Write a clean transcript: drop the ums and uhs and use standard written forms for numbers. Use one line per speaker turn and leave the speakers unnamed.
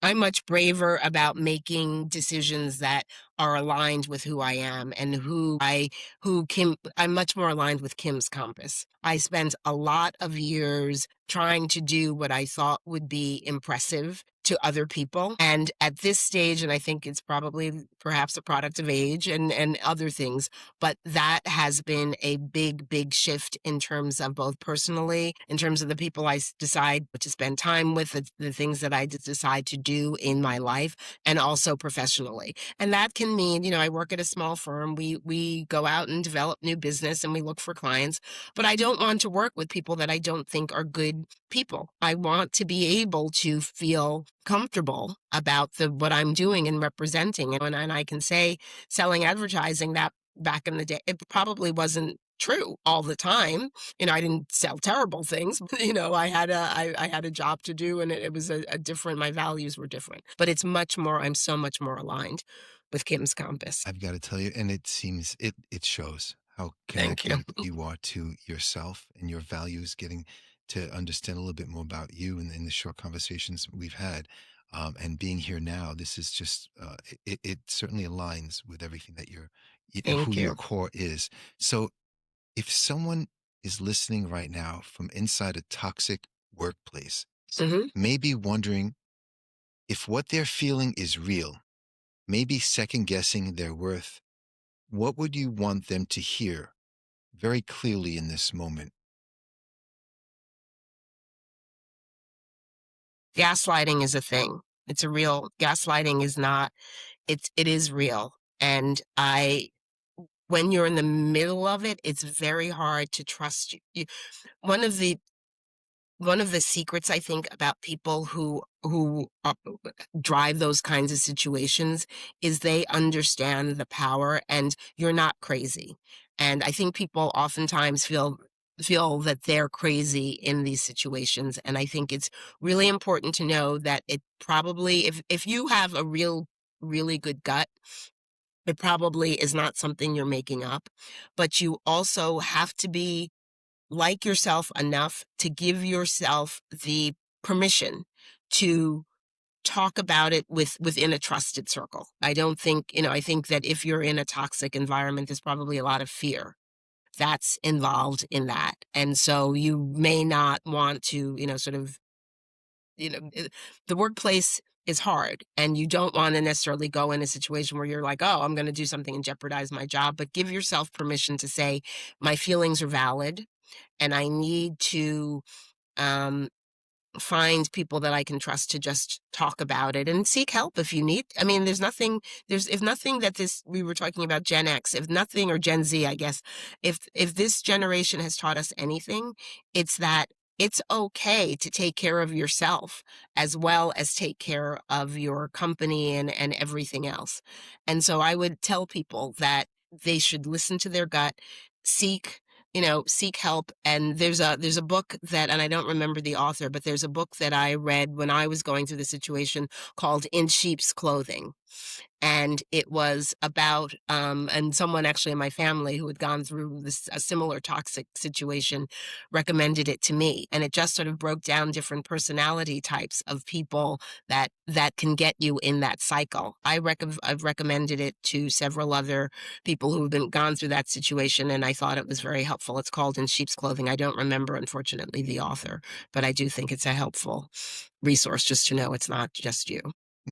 I'm much braver about making decisions that are aligned with who I am and who Kim I'm much more aligned with Kim's compass. I spent a lot of years trying to do what I thought would be impressive to other people. And at this stage, and I think it's probably perhaps a product of age and other things, but that has been a big, big shift in terms of both personally, in terms of the people decide to spend time with, the things that I decide to do in my life, and also professionally. And that can mean, I work at a small firm. We go out and develop new business and we look for clients, but I don't want to work with people that I don't think are good people. I want to be able to feel comfortable about what I'm doing and representing. And I can say selling advertising, that back in the day, it probably wasn't true all the time. I didn't sell terrible things. I had a job to do, and it was a different, my values were different. But I'm so much more aligned with Kim's compass.
I've got to tell you, and it shows how
Thank you.
connected you are to yourself and your values, getting to understand a little bit more about you in the short conversations we've had. And being here now, this is just, it certainly aligns with everything that who
Thank
your
you.
core is. So if someone is listening right now from inside a toxic workplace,
Hmm.
maybe wondering if what they're feeling is real, maybe second guessing their worth, what would you want them to hear very clearly in this moment?
Gaslighting is a thing. It's a real gaslighting is not, it is real. And when you're in the middle of it, it's very hard to trust you. One of the one of the secrets, I think, about people who drive those kinds of situations is they understand the power, and you're not crazy. And I think people oftentimes feel that they're crazy in these situations. And I think it's really important to know that it probably, if you have a really good gut, it probably is not something you're making up. But you also have to be like yourself enough to give yourself the permission to talk about it within a trusted circle. I don't think, I think that if you're in a toxic environment, there's probably a lot of fear that's involved in that. And so you may not want to, sort of, the workplace is hard, and you don't want to necessarily go in a situation where you're like, oh, I'm going to do something and jeopardize my job, but give yourself permission to say, my feelings are valid, and I need to um, find people that I can trust to just talk about it and seek help if you need. I mean, if nothing that this, we were talking about Gen X, if nothing, or Gen Z, I guess, if this generation has taught us anything, it's that it's okay to take care of yourself as well as take care of your company and everything else. And so I would tell people that they should listen to their gut, seek seek help. And there's a book that, and I don't remember the author, but there's a book that I read when I was going through the situation called In Sheep's Clothing. And it was about, and someone actually in my family who had gone through a similar toxic situation recommended it to me. And it just sort of broke down different personality types of people that can get you in that cycle. I've recommended it to several other people who have gone through that situation, and I thought it was very helpful. It's called In Sheep's Clothing. I don't remember, unfortunately, the author, but I do think it's a helpful resource just to know it's not just you.